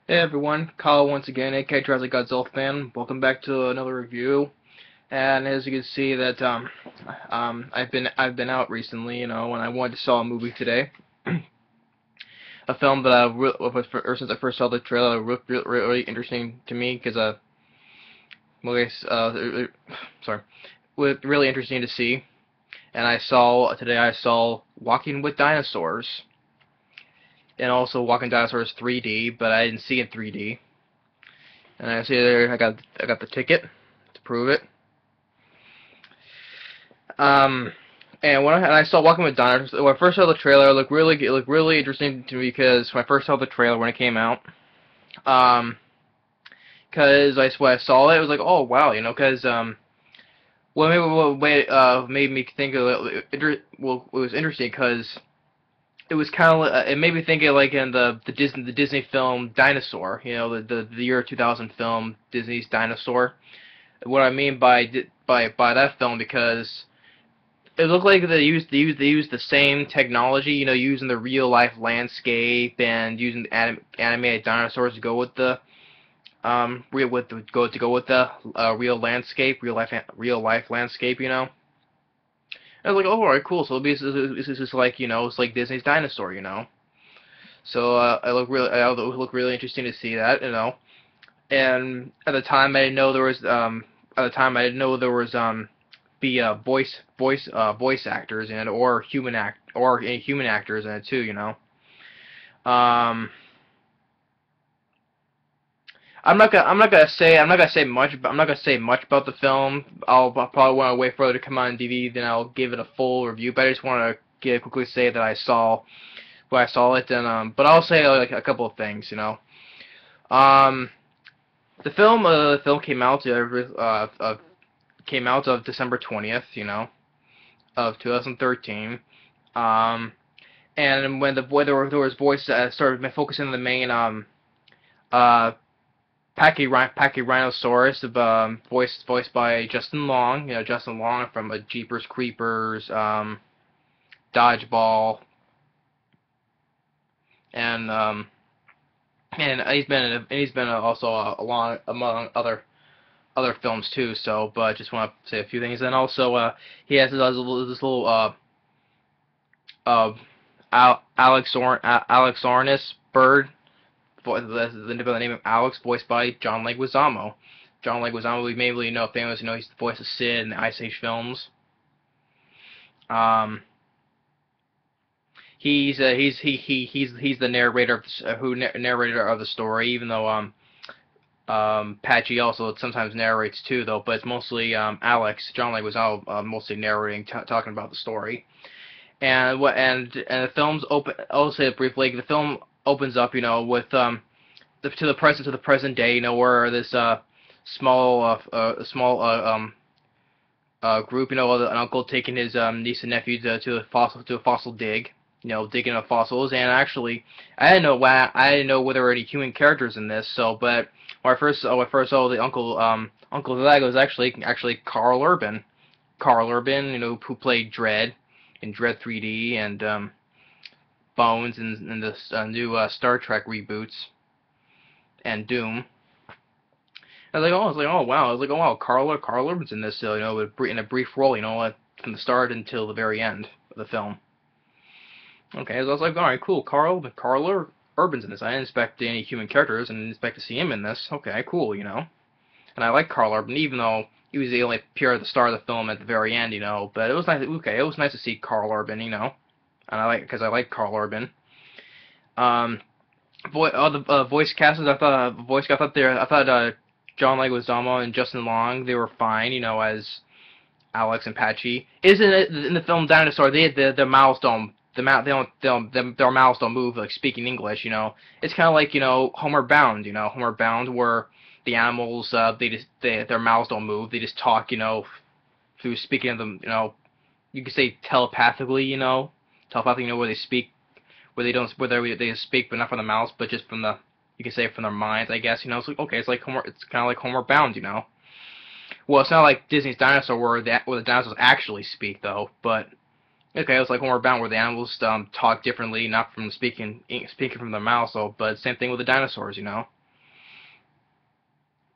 Hey everyone, Kyle once again, aka Jurassic Godzilla fan. Welcome back to another review. And as you can see that I've been out recently, and I wanted to saw a movie today, a film that or since I first saw the trailer, really interesting to me because well, I guess, sorry, was really interesting to see. And I saw Walking with Dinosaurs, and also Walking Dinosaurs 3D, but I didn't see it 3D. And I see there I got the ticket to prove it. Um, and I saw Walking with Dinosaurs, when I first saw the trailer, it looked really interesting to me because when I first saw the trailer when it came out, um, because when I saw it, it was like, oh wow, because what made me think of it was interesting because it was kind of it made me think of like in the Disney film Dinosaur, the year 2000 film Disney's Dinosaur. What I mean by that film, because it looked like they used the same technology, using the real life landscape and using the animated dinosaurs to go with the real life landscape. I was like, oh, alright, cool. So this is like, it's like Disney's Dinosaur. So it looked really interesting to see that. And at the time I didn't know there was be voice actors in it, or any human actors in it too. Um, I'm not gonna say much about the film. I'll probably want to wait for it to come out on DVD, then I'll give it a full review. But I just want to quickly say that I saw it, and but I'll say like a couple of things. Um, the film came out of December 20th, of 2013. Um, and when there was voice started focusing on the main uh Pachyrhinosaurus, voiced by Justin Long, Justin Long from Jeepers Creepers, Dodgeball, and he's been also along among other films too. So, but just want to say a few things. And also, he has this little uh Alex Ornis bird, the name of Alex, voiced by John Leguizamo. John Leguizamo, we mainly know famous, he's the voice of Sid in the Ice Age films. Um, he's the narrator narrator of the story, even though Patchy also sometimes narrates too, though, but it's mostly John Leguizamo, mostly narrating, talking about the story. And the film's open. I'll say it briefly. The film opens up, with to the present day, where this small group, an uncle taking his niece and nephew to a fossil dig, digging up fossils. And actually, I didn't know whether there were any human characters in this. So, but when I first saw the Uncle Leg, was actually Karl Urban. Karl Urban, who played Dredd in Dredd 3D, and Bones in the new Star Trek reboots, and Doom. I was like, oh wow, Karl Urban's in this, in a brief role, from the start until the very end of the film. Okay, so I was like, all right, cool, Urban's in this. I didn't expect any human characters, and didn't expect to see him in this. Okay, cool. And I like Karl Urban, even though he was the only appear at the start of the film at the very end, But it was nice. Okay, it was nice to see Karl Urban, and because I like Karl Urban. Um, all the voice casts, I thought John Leguizamo and Justin Long, they were fine, as Alex and Patchy. Isn't it in the film Dinosaur? Their mouths don't. Their mouths don't move like speaking English. It's kind of like Homeward Bound, Homeward Bound, where the animals their mouths don't move. They just talk, through speaking of them. You could say telepathically, where they speak, where they speak, but not from the mouths, but just from the, you can say, from their minds, I guess. It's like, okay, it's kind of like Homeward Bound. Well, it's not like Disney's Dinosaur where the dinosaurs actually speak though, but okay, it's like Homeward Bound where the animals talk differently, not from speaking from their mouths, but same thing with the dinosaurs.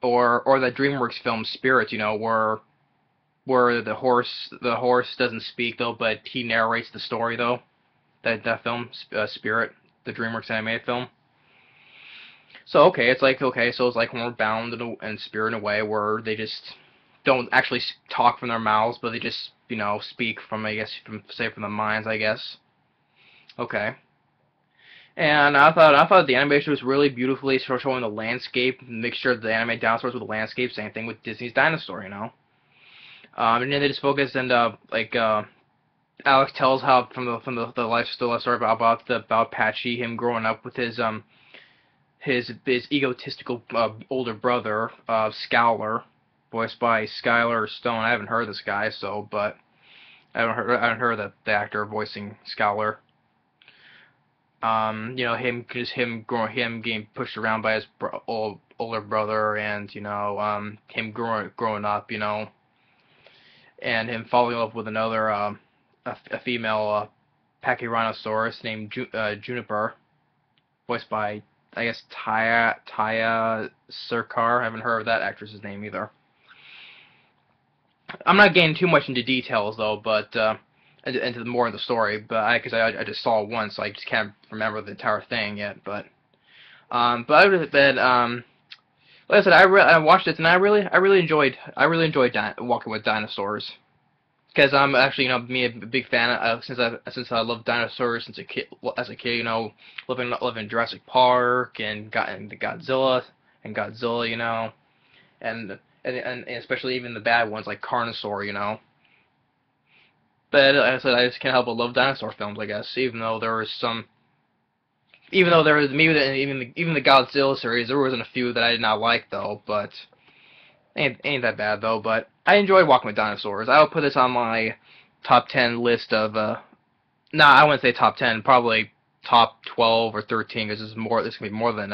or the DreamWorks film Spirit, you know, where the horse doesn't speak though, but he narrates the story though. That film, Spirit, the DreamWorks animated film. So okay, it's like okay, so it's like Homeward Bound and Spirit in a way where they just don't actually talk from their mouths, but they just speak from I guess from the minds I guess. Okay. And I thought the animation was really beautifully showing the landscape, mixture of the animated dinosaurs with the landscape. Same thing with Disney's Dinosaur, you know. And then they just focused and Alex tells how from the life story about Patchy, him growing up with his egotistical older brother, Scowler, voiced by Skylar Stone. I haven't heard of this guy, but I haven't heard the actor voicing Scowler. Him getting pushed around by his older brother, and him growing up, and him falling in love with another a female Pachyrhinosaurus named Juniper, voiced by I guess Taya Sircar. I haven't heard of that actress's name either. I'm not getting too much into details though, but into more of the story, but because I just saw it once, so I just can't remember the entire thing yet. But like I said, I watched it and I really enjoyed Walking with Dinosaurs, because I'm actually me a big fan of, since I love dinosaurs since as a kid, living in Jurassic Park and Godzilla, and especially even the bad ones like Carnosaur, But like I said, I just can't help but love dinosaur films, I guess. Even the Godzilla series, there wasn't a few that I did not like though. But ain't that bad though. But I enjoyed Walking with Dinosaurs. I would put this on my top 10 list of I wouldn't say top 10, probably top 12 or 13, because this can be more than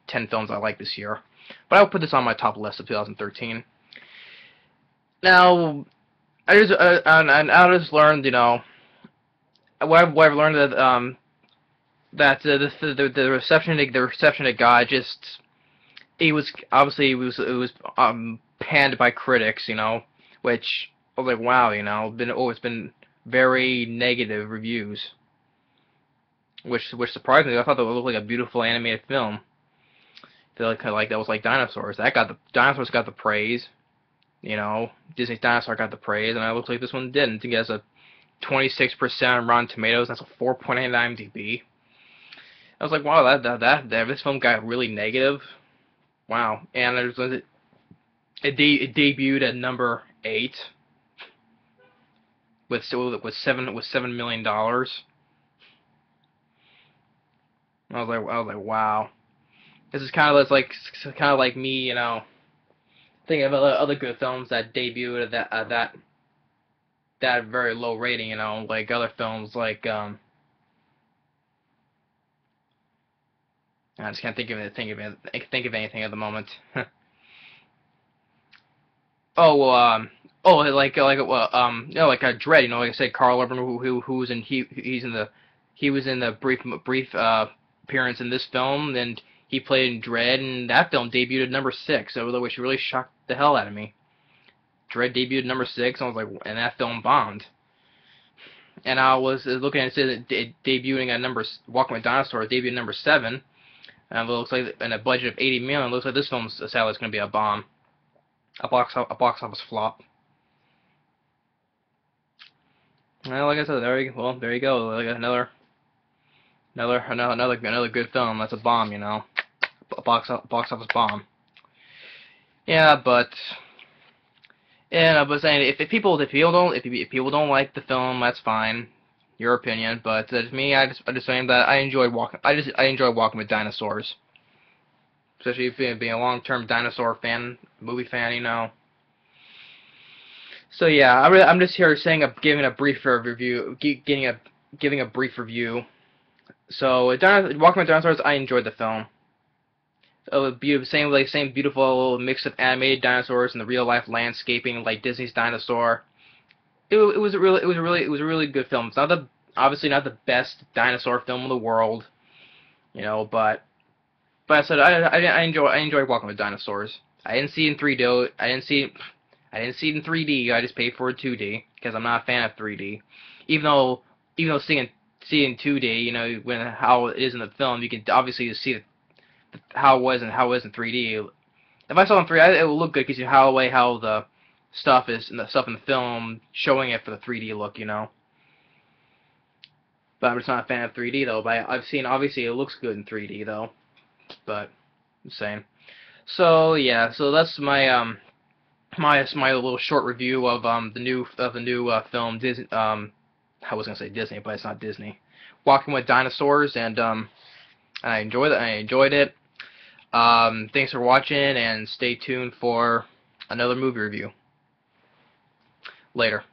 10 films I like this year. But I would put this on my top list of 2013. Now, I just learned, what I've learned that the reception guy it was panned by critics, which I was like, wow, it's been very negative reviews, which surprised me. I thought that would look like a beautiful animated film. That was like Dinosaurs. Dinosaurs got the praise. Disney's Dinosaur got the praise, and it looks like this one didn't. I think it has a 26% on Rotten Tomatoes. That's a 4.8 on IMDb. I was like, wow, this film got really negative. Wow, and it debuted at number 8 with $7 million. I was like, wow. This is kind of like me, thinking of other good films that debuted at that very low rating, like other films like I just can't think of anything at the moment. Oh well, like Dread, like I said, Karl Urban, who was in he was in the brief appearance in this film, and he played in Dread, and that film debuted at number 6, which really shocked the hell out of me. Dread debuted at number 6, and I was like, and that film bombed. And I was looking at it debuting at Walking with Dinosaurs debuted at number 7, and it looks like, in a budget of $80 million, it looks like this film's sadly is going to be a bomb, a box office flop. Well, like I said, there you go, like another good film. That's a bomb, a box office bomb. But saying if people don't like the film, that's fine, your opinion. But to me, I just saying that I enjoy Walking with Dinosaurs, especially being a long-term dinosaur fan, movie fan, So yeah, I'm just here giving a brief review, giving a brief review. So Walking with Dinosaurs, I enjoyed the film. Same beautiful mix of animated dinosaurs and the real life landscaping like Disney's Dinosaur. It was a really good film. It's obviously not the best dinosaur film in the world, but I said I enjoy Walking with Dinosaurs. I didn't see it in 3D. I didn't see it in 3D. I just paid for it 2D because I'm not a fan of 3D. Even though seeing 2D, you know, when how it is in the film, you can obviously just see how it was and how it was in 3D. If I saw it in 3D, it would look good because you how the stuff is and the stuff in the film showing it for the 3D look, you know. But I'm just not a fan of 3D though. But I've seen obviously it looks good in 3D though. But I'm saying. So yeah, so that's my my little short review of the new film Disney. I was gonna say Disney, but it's not Disney. Walking with Dinosaurs, and I enjoyed it. Thanks for watching, and stay tuned for another movie review. Later.